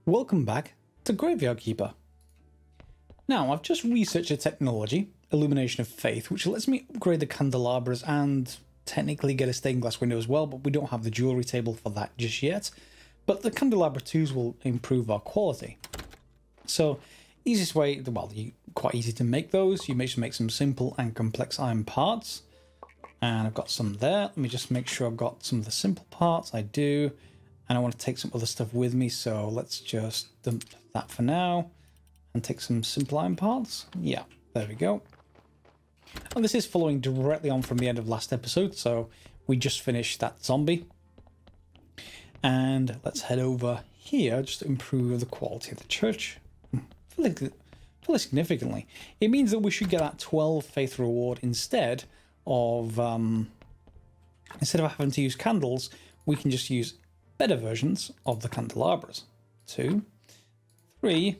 Welcome back to Graveyard Keeper. Now, I've just researched a technology, Illumination of Faith, which lets me upgrade the candelabras and technically get a stained glass window as well, but we don't have the jewellery table for that just yet. But the candelabra 2s will improve our quality. So, easiest way, well, quite easy to make those. You make some simple and complex iron parts. And I've got some there. Let me just make sure I've got some of the simple parts. I do. And I want to take some other stuff with me, so let's just dump that for now and take some simple iron parts. Yeah, there we go. And this is following directly on from the end of last episode, so we just finished that zombie. And let's head over here just to improve the quality of the church fairly significantly. It means that we should get that 12 faith reward instead of having to use candles. We can just use better versions of the candelabras. 2, 3,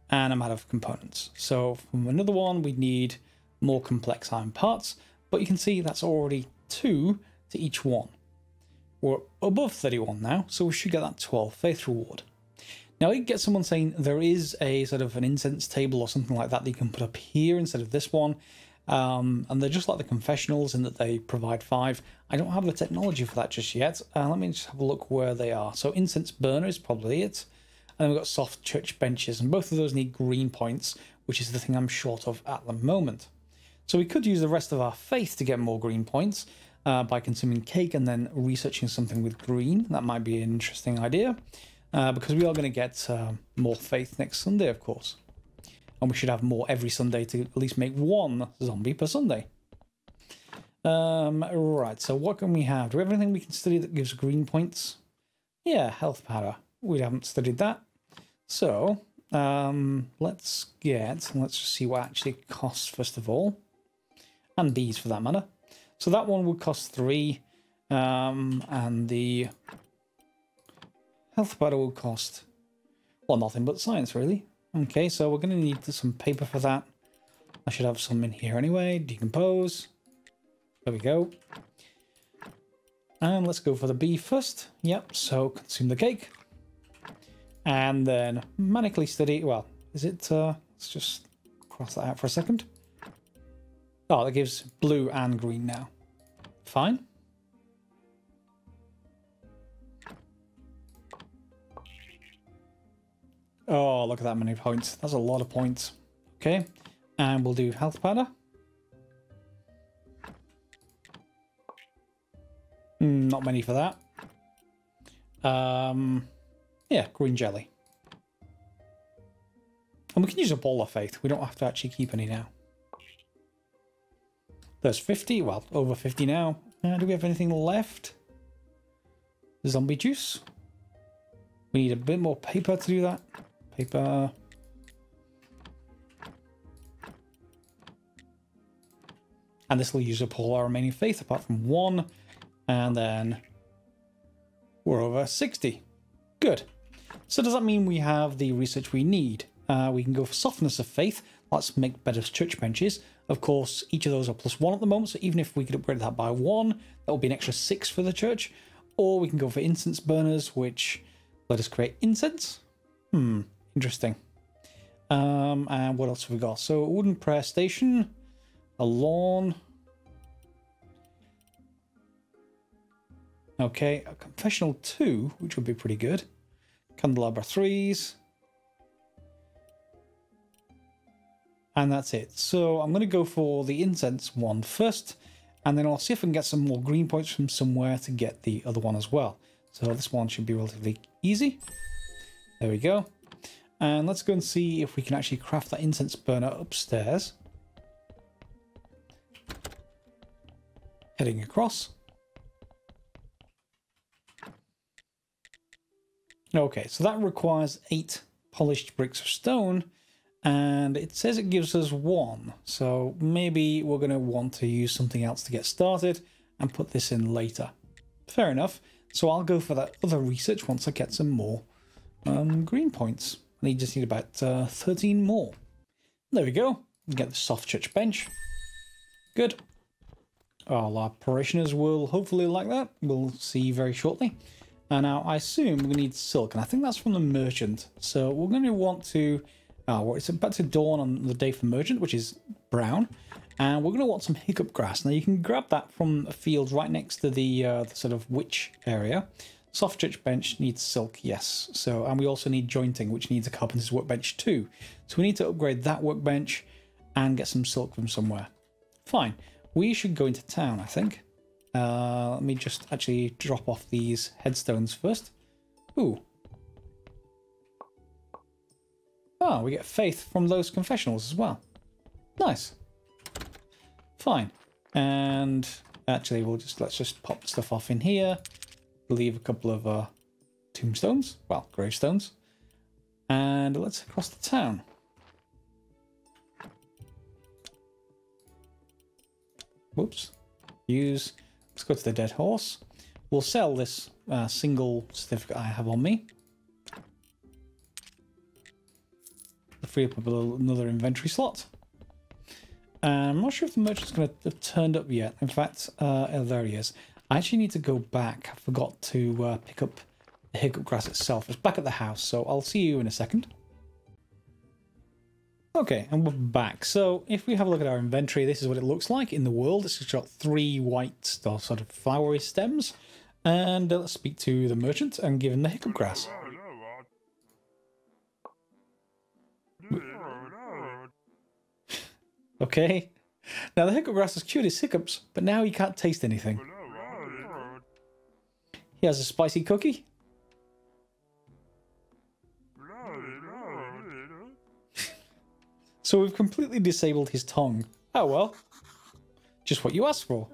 and I'm out of components. So from another one, we need more complex iron parts, but you can see that's already 2 to each one. We're above 31 now, so we should get that 12 faith reward. Now, you get someone saying there is a sort of an incense table or something like that you can put up here instead of this one. And they're just like the confessionals in that they provide 5. I don't have the technology for that just yet. Let me just have a look where they are. So incense burner is probably it. And then we've got soft church benches, and both of those need green points, which is the thing I'm short of at the moment. So we could use the rest of our faith to get more green points by consuming cake and then researching something with green. That might be an interesting idea because we are going to get more faith next Sunday, of course. And we should have more every Sunday to at least make 1 zombie per Sunday. Right, so what can we have? Do we have anything we can study that gives green points? Yeah, health powder. We haven't studied that. So, let's just see what actually costs first of all. And these for that matter. So that one would cost 3. And the health powder will cost, well, nothing but science really. Okay, so we're going to need some paper for that. I should have some in here anyway. Decompose. There we go. And let's go for the B first. Yep, so consume the cake. And then manically study. Well, is it... let's just cross that out for a second. Oh, that gives blue and green now. Fine. Oh, look at that many points. That's a lot of points. Okay, and we'll do health powder. Not many for that. Yeah, green jelly. And we can use a ball of faith. We don't have to actually keep any now. There's 50. Well, over 50 now. Do we have anything left? Zombie juice. We need a bit more paper to do that. Paper. And this will use up all our remaining faith apart from 1. And then we're over 60. Good. So does that mean we have the research we need? We can go for softness of faith. Let's make better church benches. Of course, each of those are +1 at the moment. So even if we could upgrade that by 1, that would be an extra 6 for the church. Or we can go for incense burners, which let us create incense. Interesting. And what else have we got? So a wooden prayer station, a lawn. Okay, a confessional 2, which would be pretty good. Candelabra 3s. And that's it. So I'm going to go for the incense one first, and then I'll see if I can get some more green points from somewhere to get the other one as well. So this one should be relatively easy. There we go. And let's go and see if we can actually craft that incense burner upstairs. Heading across. Okay, so that requires 8 polished bricks of stone, and it says it gives us 1. So maybe we're going to want to use something else to get started and put this in later. Fair enough. So I'll go for that other research once I get some more green points. I just need about 13 more. There we go. Get the soft church bench. Good. All our parishioners will hopefully like that. We'll see very shortly. And now I assume we need silk, and I think that's from the merchant. So we're going to want to... well, it's about to dawn on the day for merchant, which is brown. And we're going to want some hiccup grass. Now you can grab that from a field right next to the sort of witch area. Soft church bench needs silk, yes. So, and we also need jointing, which needs a carpenter's workbench too. So we need to upgrade that workbench and get some silk from somewhere. Fine. We should go into town, I think. Let me just actually drop off these headstones first. Ooh. Oh, we get faith from those confessionals as well. Nice. Fine. And actually, let's just pop stuff off in here. Leave a couple of tombstones. Well, gravestones. And let's cross the town. Whoops. Let's go to the dead horse. We'll sell this single certificate I have on me. Free up another inventory slot. I'm not sure if the merchant's going to have turned up yet. In fact, oh, there he is. I actually need to go back. I forgot to pick up the hiccup grass itself. It's back at the house, so I'll see you in a second. Okay, and we're back. So if we have a look at our inventory, this is what it looks like in the world. It's got 3 white sort of flowery stems. And let's speak to the merchant and give him the hiccup grass. Okay. Now the hiccup grass has cured his hiccups, but now he can't taste anything. He has a spicy cookie. So we've completely disabled his tongue. Oh well. Just what you asked for.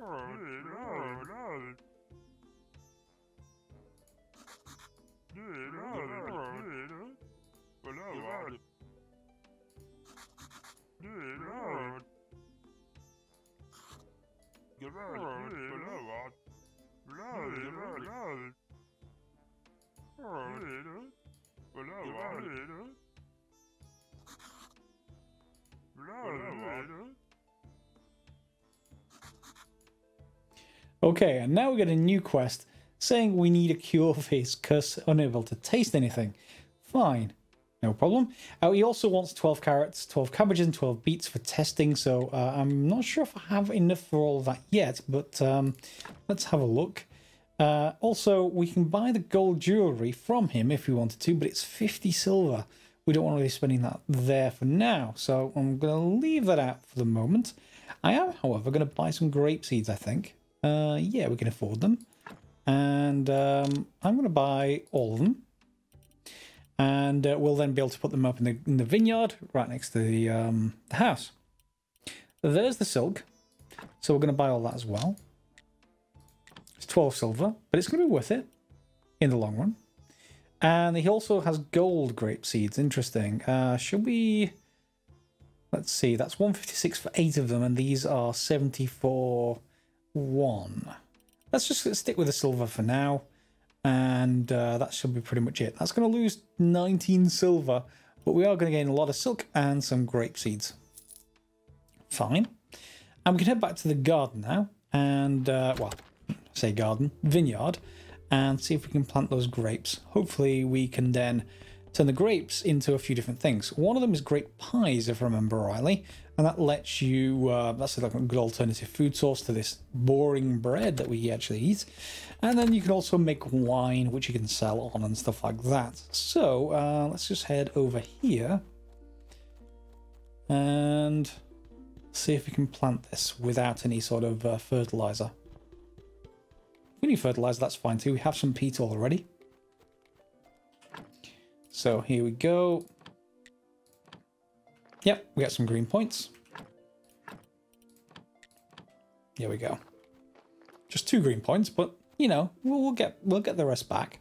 Okay, and now we get a new quest saying we need a cure for his curse, unable to taste anything. Fine, no problem. He also wants 12 carrots, 12 cabbages, and 12 beets for testing, so I'm not sure if I have enough for all of that yet, but let's have a look. Also, we can buy the gold jewellery from him if we wanted to, but it's 50 silver. We don't want to be spending that there for now, so I'm going to leave that out for the moment. I am, however, going to buy some grape seeds, I think. Yeah, we can afford them. And I'm going to buy all of them. And we'll then be able to put them up in the vineyard right next to the house. There's the silk. So we're going to buy all that as well. It's 12 silver, but it's going to be worth it in the long run. And he also has gold grape seeds. Interesting. Should we... Let's see. That's 156 for 8 of them, and these are 70 for 1. Let's just stick with the silver for now. And that should be pretty much it. That's going to lose 19 silver, but we are going to gain a lot of silk and some grape seeds. Fine. And we can head back to the garden now. And, well, I say garden, vineyard. And see if we can plant those grapes. Hopefully we can then turn the grapes into a few different things. One of them is grape pies, if I remember rightly, and that lets you, that's like a good alternative food source to this boring bread that we actually eat. And then you can also make wine, which you can sell on and stuff like that. So let's just head over here and see if we can plant this without any sort of fertilizer. If we need fertilizer, that's fine too. We have some peat already. So here we go. Yep, we got some green points. Here we go. Just 2 green points, but you know, we'll get the rest back.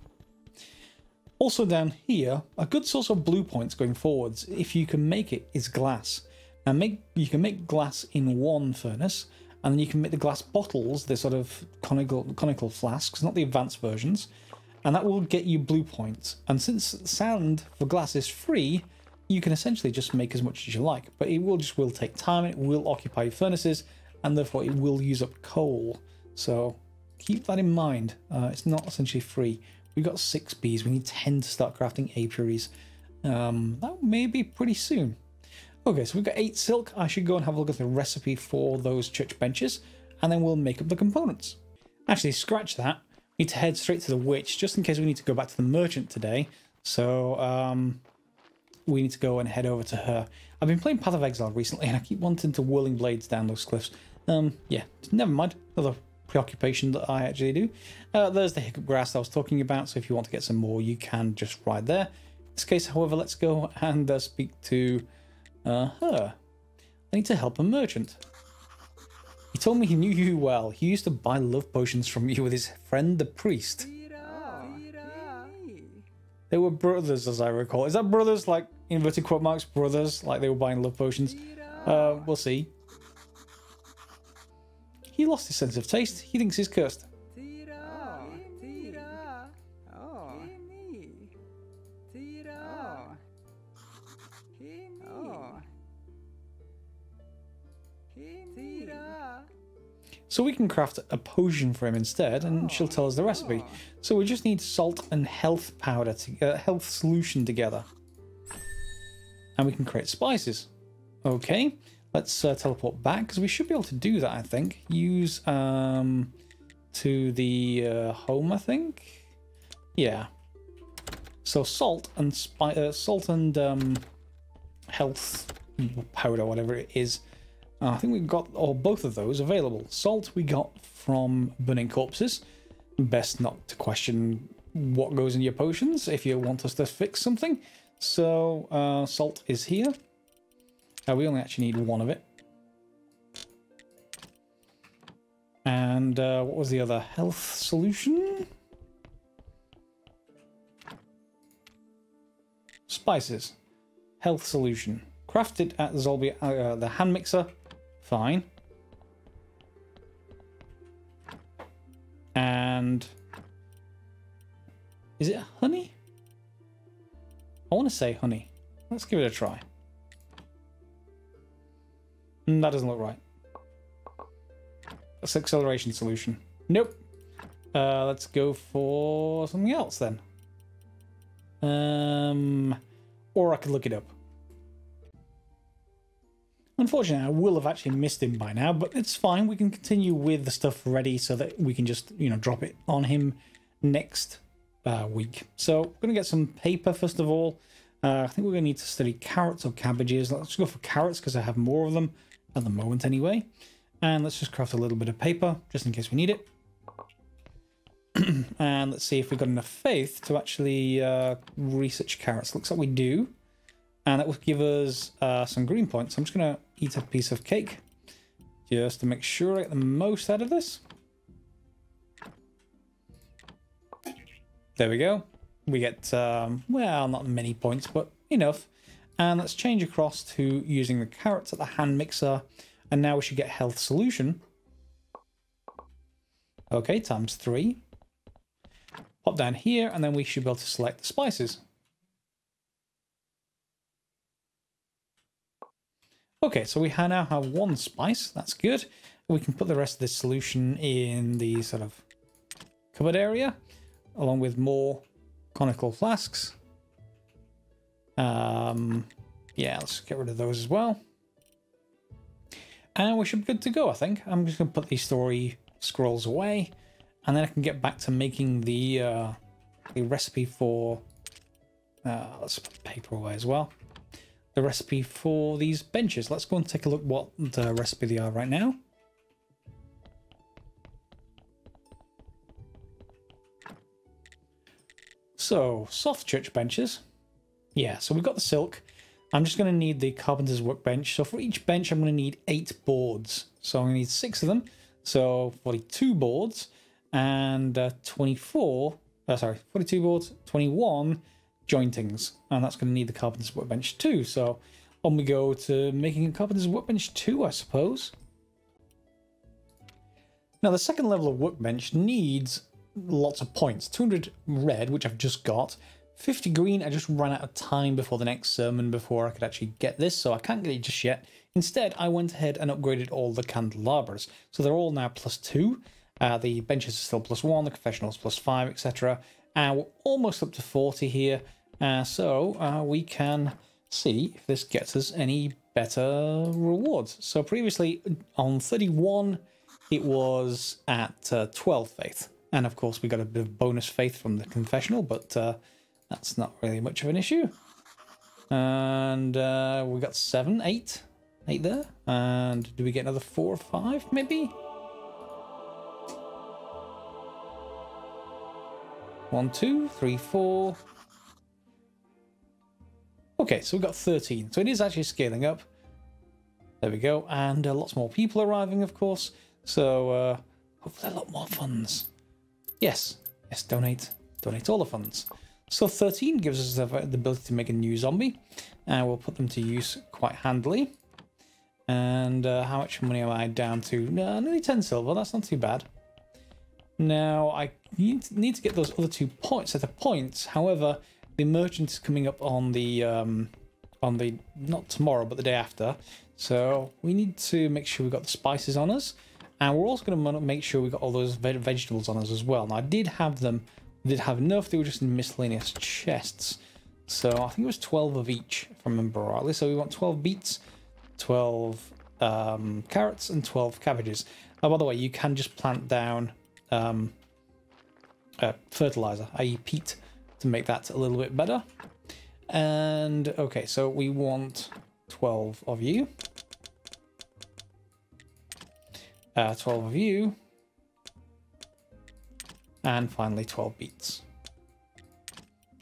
Also down here, a good source of blue points going forwards, if you can make it, is glass. Now you can make glass in one furnace, and then you can make the glass bottles, the sort of conical flasks, not the advanced versions, and that will get you blue points. And since sand for glass is free, you can essentially just make as much as you like, but it will take time, it will occupy your furnaces, and therefore it will use up coal. So keep that in mind. It's not essentially free. We've got 6 bees. We need 10 to start crafting apiaries. That may be pretty soon. Okay, so we've got 8 silk. I should go and have a look at the recipe for those church benches, and then we'll make up the components. Actually, scratch that. We need to head straight to the witch, just in case we need to go back to the merchant today. So, we need to go and head over to her. I've been playing Path of Exile recently, and I keep wanting to whirling blades down those cliffs. Yeah, never mind. Another preoccupation that I actually do. There's the hiccup grass I was talking about, so if you want to get some more, you can just ride there. In this case, however, let's go and speak to her. I need to help a merchant. He told me he knew you well. He used to buy love potions from you with his friend the priest. They were brothers, as I recall. Is that brothers, like, inverted quote marks, brothers, like they were buying love potions? We'll see. He lost his sense of taste. He thinks he's cursed. So we can craft a potion for him instead, and she'll tell us the recipe. So we just need salt and health powder, health solution together. And we can create spices. Okay, let's teleport back, because we should be able to do that, I think. Use to the home, I think. Yeah. So salt and health powder, whatever it is. I think we've got both of those available. Salt we got from burning corpses. Best not to question what goes in your potions if you want us to fix something. So salt is here. We only actually need 1 of it. And what was the other? Health solution? Spices. Health solution. Crafted at the hand mixer. Fine. And is it honey? I want to say honey. Let's give it a try. That doesn't look right. That's acceleration solution. Nope. Let's go for something else then. Or I could look it up. Unfortunately, I will have actually missed him by now, but it's fine. We can continue with the stuff ready so that we can just, drop it on him next week. So we're going to get some paper first of all. I think we're going to need to study carrots or cabbages. Let's go for carrots because I have more of them at the moment anyway. And let's just craft a little bit of paper just in case we need it. And let's see if we've got enough faith to actually research carrots. Looks like we do. And that will give us some green points. I'm just going to eat a piece of cake just to make sure I get the most out of this. There we go. We get, well, not many points, but enough. And let's change across to using the carrots at the hand mixer. And now we should get health solution. Okay, times 3. Pop down here, and then we should be able to select the spices. Okay, so we now have 1 spice. That's good. We can put the rest of this solution in the sort of cupboard area, along with more conical flasks. Yeah, let's get rid of those as well. And we should be good to go, I think. I'm just going to put these story scrolls away, and then I can get back to making the recipe for... let's put the paper away as well. The recipe for these benches. Let's go and take a look what the recipe they are right now. So, soft church benches. Yeah, so we've got the silk. I'm just going to need the carpenter's workbench. So for each bench, I'm going to need 8 boards. So I'm going to need 6 of them. So 42 boards and 42 boards, 21 jointings. And that's going to need the carpenter's workbench too. So on we go to making a carpenter's workbench 2, I suppose. Now the second level of workbench needs lots of points. 200 red, which I've just got. 50 green, I just ran out of time before the next sermon before I could actually get this, so I can't get it just yet. Instead, I went ahead and upgraded all the candelabras. So they're all now +2. The benches are still +1, the confessionals +5, etc. And we're almost up to 40 here. So we can see if this gets us any better rewards. So previously on 31, it was at 12 faith. And of course, we got a bit of bonus faith from the confessional, but that's not really much of an issue. And we got 7, 8 there. And do we get another 4 or 5 maybe? 1, 2, 3, 4. Okay, so we've got 13. So it is actually scaling up. There we go. And lots more people arriving, of course. So hopefully a lot more funds. Yes, donate all the funds. So 13 gives us the ability to make a new zombie, and we'll put them to use quite handily. And how much money am I down to? Nearly 10 silver. That's not too bad. Now I need to get those other 2 set of points. However, the merchant is coming up on the not tomorrow but the day after. So we need to make sure we got the spices on us, and we're also going to make sure we got all those vegetables on us as well. Now I did have them. We did have enough. They were just in miscellaneous chests. So I think it was 12 of each, if I remember rightly. So we want 12 beets, 12 carrots, and 12 cabbages. Oh, by the way, you can just plant down fertilizer, i.e. peat, to make that a little bit better. And okay, so we want 12 of you. 12 of you. And finally 12 beets.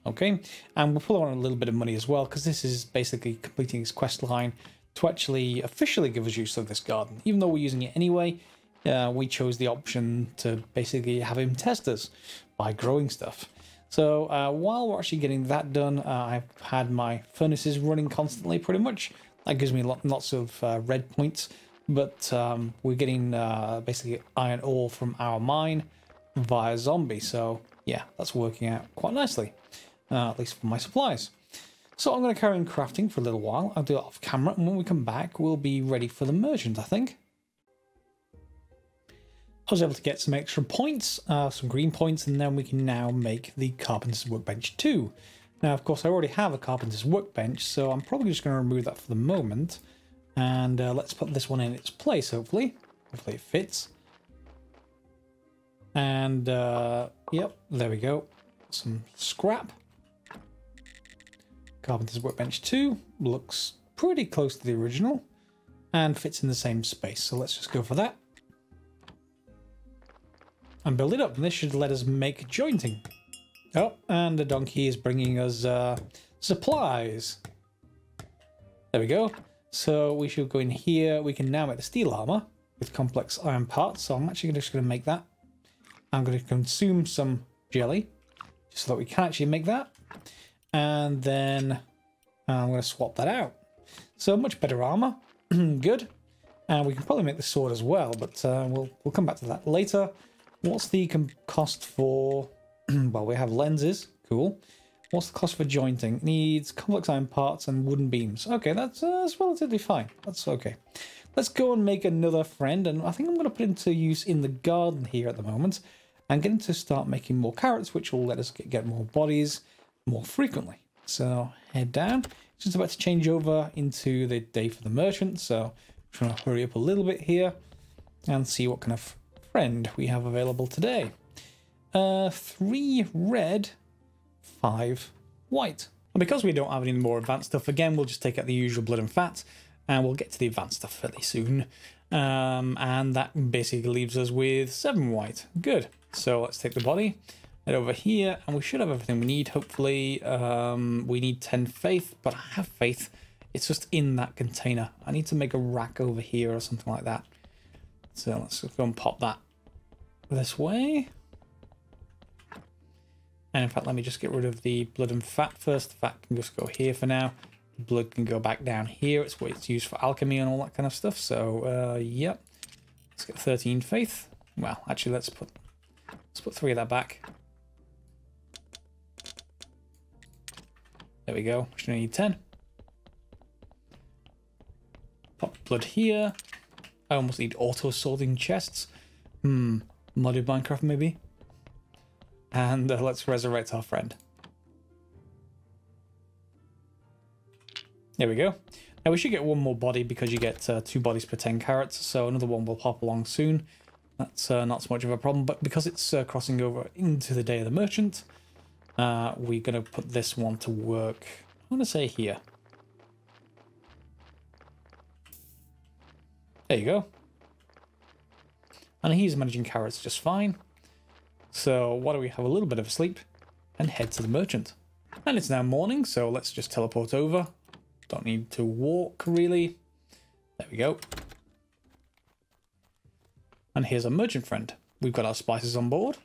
Okay, and we'll pull on a little bit of money as well, because this is basically completing his quest line to actually officially give us use of this garden. Even though we're using it anyway, we chose the option to basically have him test us by growing stuff. So while we're actually getting that done, I've had my furnaces running constantly pretty much. That gives me lots of red points, but we're getting basically iron ore from our mine via zombie. So yeah, that's working out quite nicely, at least for my supplies. So I'm going to carry on crafting for a little while. I'll do it off camera, and when we come back, we'll be ready for the merchant, I think. I was able to get some extra points, some green points, and then we can now make the carpenter's workbench 2. Now, of course, I already have a carpenter's workbench, so I'm probably just going to remove that for the moment. And let's put this one in its place, hopefully. Hopefully it fits. And, yep, there we go. Some scrap. Carpenter's workbench 2 looks pretty close to the original and fits in the same space. So let's just go for that. And build it up, and this should let us make jointing. Oh, and the donkey is bringing us supplies. There we go. So we should go in here. We can now make the steel armor with complex iron parts. So I'm actually just going to make that. I'm going to consume some jelly just so that we can actually make that. And then I'm going to swap that out. So much better armor. Good. And we can probably make the sword as well, but we'll come back to that later. What's the cost for... well, we have lenses. Cool. What's the cost for jointing? Needs complex iron parts and wooden beams. Okay, that's relatively fine. That's okay. Let's go and make another friend, and I think I'm going to put into use in the garden here at the moment and get him to start making more carrots, which will let us get more bodies more frequently. So head down. It's just about to change over into the day for the merchant, so I'm trying to hurry up a little bit here and see what kind of friend we have available today. 3 red, 5 white. And because we don't have any more advanced stuff, again, we'll just take out the usual blood and fat, and we'll get to the advanced stuff fairly soon. And that basically leaves us with 7 white. Good. So let's take the body, head over here, and we should have everything we need, hopefully. We need 10 faith, but I have faith. It's just in that container. I need to make a rack over here or something like that. So let's go and pop that this way. And in fact, let me just get rid of the blood and fat first. The fat can just go here for now. The blood can go back down here. It's what it's used for alchemy and all that kind of stuff. So, yep. Let's get 13 faith. Well, actually, let's put 3 of that back. There we go. We should only need 10. Pop blood here. I almost need auto sorting chests. Modded Minecraft maybe. And let's resurrect our friend. There we go. Now we should get one more body because you get 2 bodies per 10 carats, so another one will pop along soon. That's not so much of a problem, but because it's crossing over into the Day of the Merchant, we're going to put this one to work, I'm going to say here. There you go. And he's managing carrots just fine. So why don't we have a little bit of a sleep and head to the merchant. And it's now morning, so let's just teleport over. Don't need to walk, really. There we go. And here's our merchant friend. We've got our spices on board.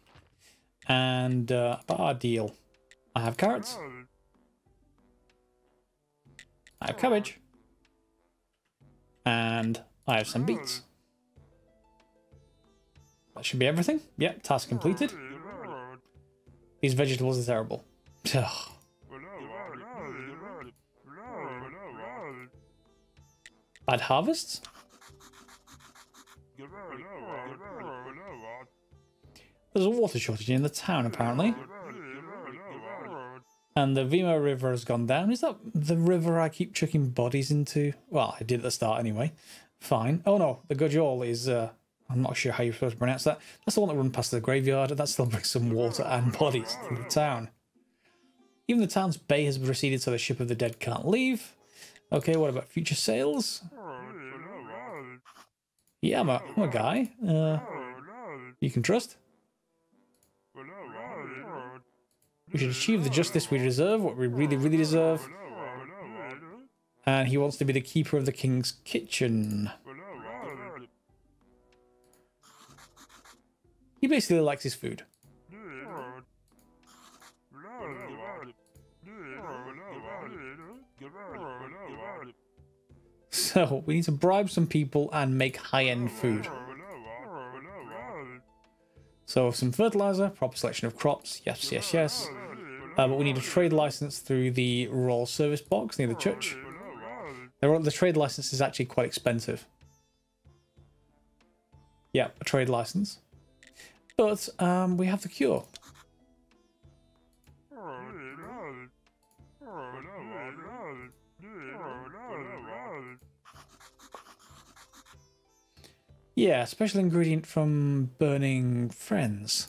And about our deal. I have carrots. I have cabbage. And I have some beets. That should be everything. Yep, task completed. These vegetables are terrible. Ugh. Bad harvests? There's a water shortage in the town, apparently. And the Vima River has gone down. Is that the river I keep chucking bodies into? Well, I did at the start anyway. Fine. Oh no, the Gujol is... I'm not sure how you're supposed to pronounce that. That's the one that runs past the graveyard. That still brings some water and bodies to the town. Even the town's bay has receded, so the ship of the dead can't leave. Okay, what about future sales? Yeah, I'm a guy. You can trust. We should achieve the justice we deserve, what we really, really deserve. And he wants to be the keeper of the king's kitchen. He basically likes his food. So, we need to bribe some people and make high-end food. So, some fertilizer, proper selection of crops, yes, yes, yes. But we need a trade license through the Royal Service box near the church. The trade license is actually quite expensive. Yeah, a trade license. But we have the cure. Yeah, special ingredient from burning friends.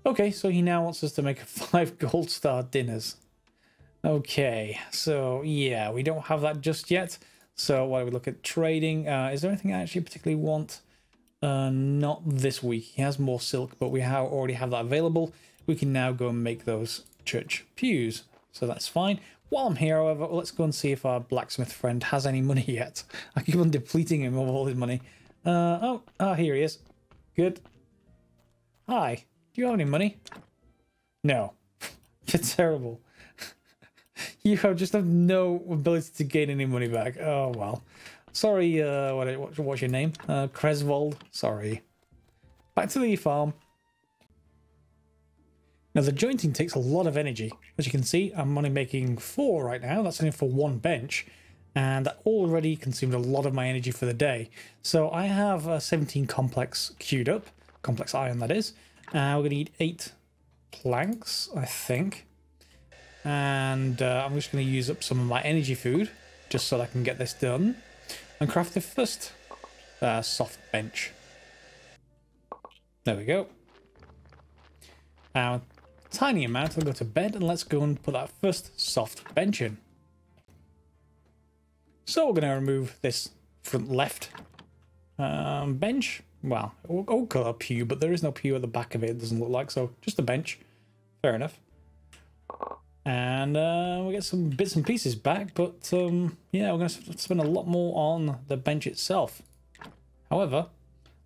Okay, so he now wants us to make 5 gold star dinners. Okay, so yeah, we don't have that just yet. So why don't we look at trading? Is there anything I actually particularly want? Not this week. He has more silk, but we already have that available. We can now go and make those church pews. So that's fine. While I'm here, however, let's go and see if our blacksmith friend has any money yet. I keep on depleting him of all his money. Here he is. Good. Hi. Do you have any money? No. You're terrible. You just have no ability to gain any money back. Oh, well. Sorry, what's your name? Creswold. Sorry. Back to the farm. Now, the jointing takes a lot of energy. As you can see, I'm only making 4 right now. That's only for 1 bench. And that already consumed a lot of my energy for the day. So I have 17 complex queued up. Complex iron, that is. We're going to need 8 planks, I think. And I'm just going to use up some of my energy food, just so that I can get this done. And craft the first soft bench. There we go. Now, tiny amount, I'll go to bed, and let's go and put that first soft bench in. So we're going to remove this front left bench. Well, we'll call it a pew, but there is no pew at the back of it, it doesn't look like, so just a bench. Fair enough. And we'll get some bits and pieces back, but yeah, we're going to spend a lot more on the bench itself. However,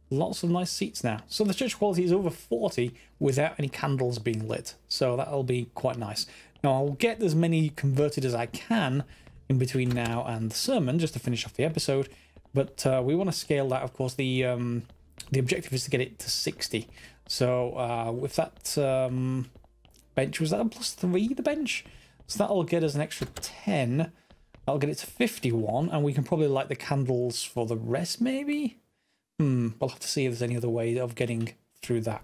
lots of nice seats now. So the church quality is over 40 without any candles being lit, so that'll be quite nice. Now, I'll get as many converted as I can in between now and the sermon, just to finish off the episode. But we want to scale that. Of course, the objective is to get it to 60. So with that bench, was that a +3, the bench? So that'll get us an extra 10. That'll get it to 51, and we can probably light the candles for the rest, maybe? We'll have to see if there's any other way of getting through that.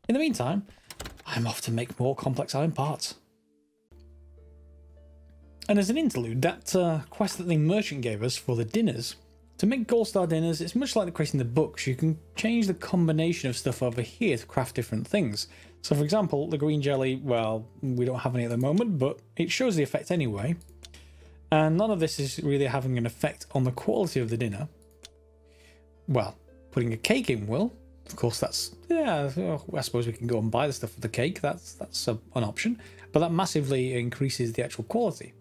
In the meantime, I'm off to make more complex iron parts. And as an interlude, that quest that the merchant gave us for the dinners, to make gold star dinners, it's much like the quest in the books. You can change the combination of stuff over here to craft different things. So for example, the green jelly, well, we don't have any at the moment, but it shows the effect anyway. And none of this is really having an effect on the quality of the dinner. Well, putting a cake in will. Of course, that's, yeah, I suppose we can go and buy the stuff for the cake. That's an option. But that massively increases the actual quality.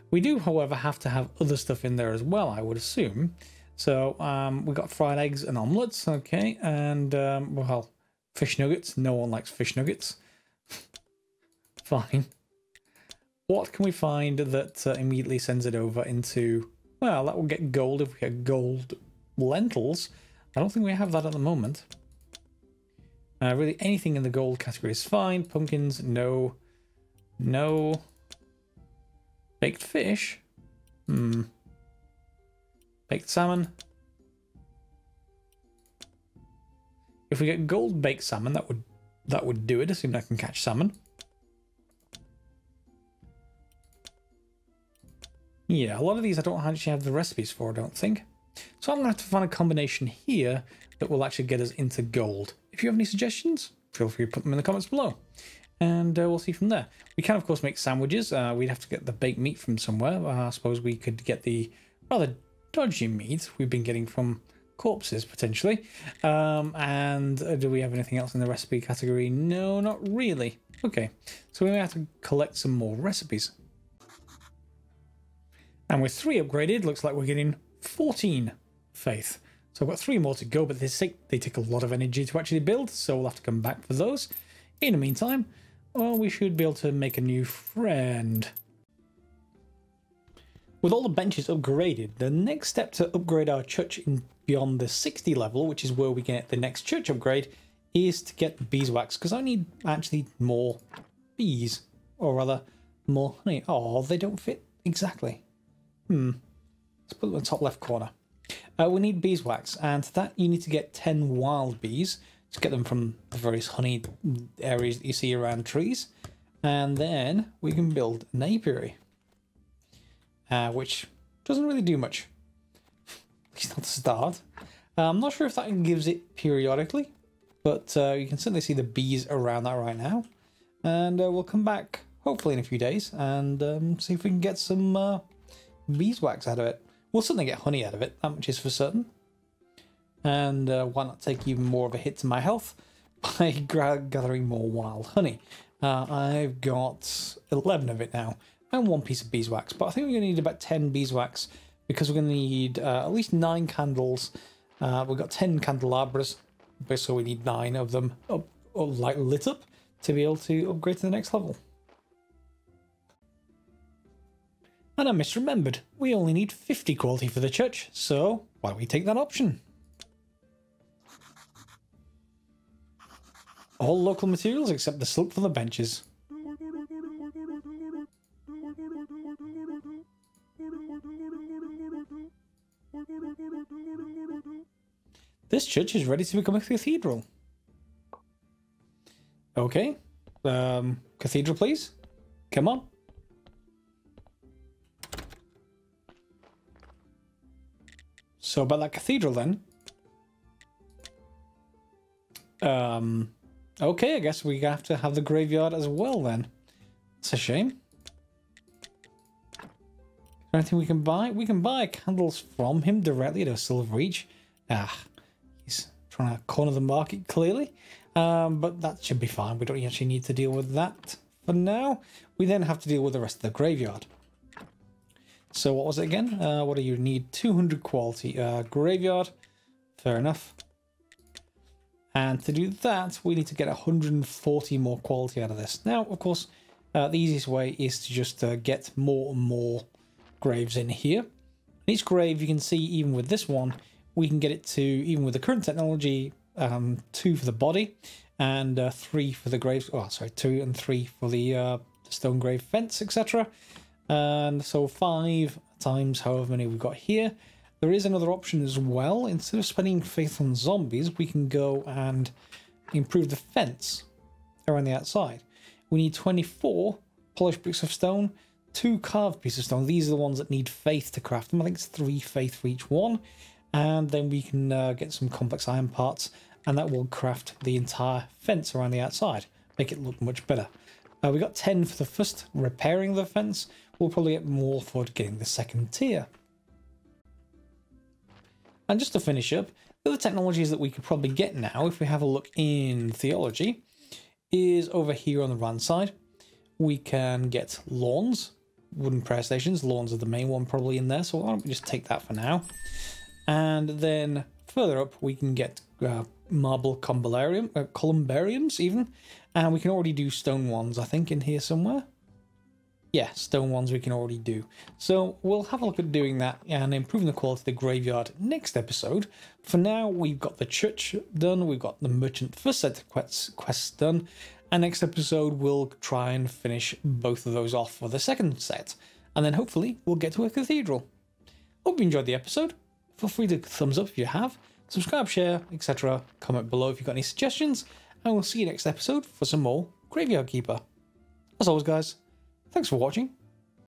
We do, however, have to have other stuff in there as well, I would assume. So we've got fried eggs and omelettes, okay. And, well, fish nuggets. No one likes fish nuggets. Fine. What can we find that immediately sends it over into... Well, that will get gold if we get gold lentils. I don't think we have that at the moment. Really, anything in the gold category is fine. Pumpkins, no. No. Baked fish? Baked salmon? If we get gold baked salmon, that would do it, assuming I can catch salmon. Yeah, a lot of these I don't actually have the recipes for, I don't think. So I'm going to have to find a combination here that will actually get us into gold. If you have any suggestions, feel free to put them in the comments below. And we'll see from there. We can, of course, make sandwiches. We'd have to get the baked meat from somewhere. I suppose we could get the rather dodgy meat we've been getting from corpses, potentially. And do we have anything else in the recipe category? No, not really. Okay, so we may have to collect some more recipes. And with 3 upgraded, looks like we're getting 14 faith. So I've got 3 more to go, but they take a lot of energy to actually build, so we'll have to come back for those. In the meantime, well, we should be able to make a new friend. With all the benches upgraded, the next step to upgrade our church in beyond the 60 level, which is where we get the next church upgrade, is to get beeswax, because I need actually more bees, or rather more honey. Oh, they don't fit exactly. Let's put them in the top left corner. We need beeswax, and to that you need to get 10 wild bees to get them from the various honey areas that you see around trees, and then we can build an apiary, which doesn't really do much, at least not to start. I'm not sure if that gives it periodically, but you can certainly see the bees around that right now, and we'll come back hopefully in a few days and see if we can get some beeswax out of it. We'll certainly get honey out of it, that much is for certain. And why not take even more of a hit to my health by gathering more wild honey. I've got 11 of it now, and 1 piece of beeswax, but I think we're going to need about 10 beeswax, because we're going to need at least 9 candles. We've got 10 candelabras, so we need 9 of them like lit up to be able to upgrade to the next level. And I misremembered, we only need 50 quality for the church, so why don't we take that option? All local materials except the silk for the benches. This church is ready to become a cathedral. Okay. Cathedral, please. Come on. So about that cathedral then. Okay, I guess we have to have the graveyard as well then. It's a shame. Anything we can buy? We can buy candles from him directly at a silver each. He's trying to corner the market clearly. But that should be fine. We don't actually need to deal with that for now. We then have to deal with the rest of the graveyard. So what was it again? What do you need? 200 quality. Graveyard. Fair enough. And to do that, we need to get 140 more quality out of this. Now, of course, the easiest way is to just get more and more graves in here. each grave, you can see, even with this one, we can get it to, even with the current technology, 2 for the body and 3 for the graves. Oh, sorry, 2 and 3 for the stone grave fence, etc. And so 5 times however many we've got here. There is another option as well. Instead of spending faith on zombies, we can go and improve the fence around the outside. We need 24 polished bricks of stone, 2 carved pieces of stone. These are the ones that need faith to craft them. I think it's 3 faith for each one. And then we can get some complex iron parts, and that will craft the entire fence around the outside, make it look much better. We got 10 for the first repairing the fence. We'll probably get more for getting the second tier. And just to finish up, the other technologies that we could probably get now, if we have a look in theology, is over here on the right side. We can get lawns, wooden prayer stations. Lawns are the main one probably in there, so why don't we just take that for now. And then further up, we can get marble columbariums even, and we can already do stone ones, I think, in here somewhere. Yeah, stone ones we can already do. So we'll have a look at doing that and improving the quality of the graveyard next episode. For now, we've got the church done, we've got the merchant first set of quests done, and next episode we'll try and finish both of those off for the second set, and then hopefully we'll get to a cathedral. Hope you enjoyed the episode. Feel free to thumbs up if you have, subscribe, share, etc. Comment below if you've got any suggestions, and we'll see you next episode for some more Graveyard Keeper. As always, guys, thanks for watching.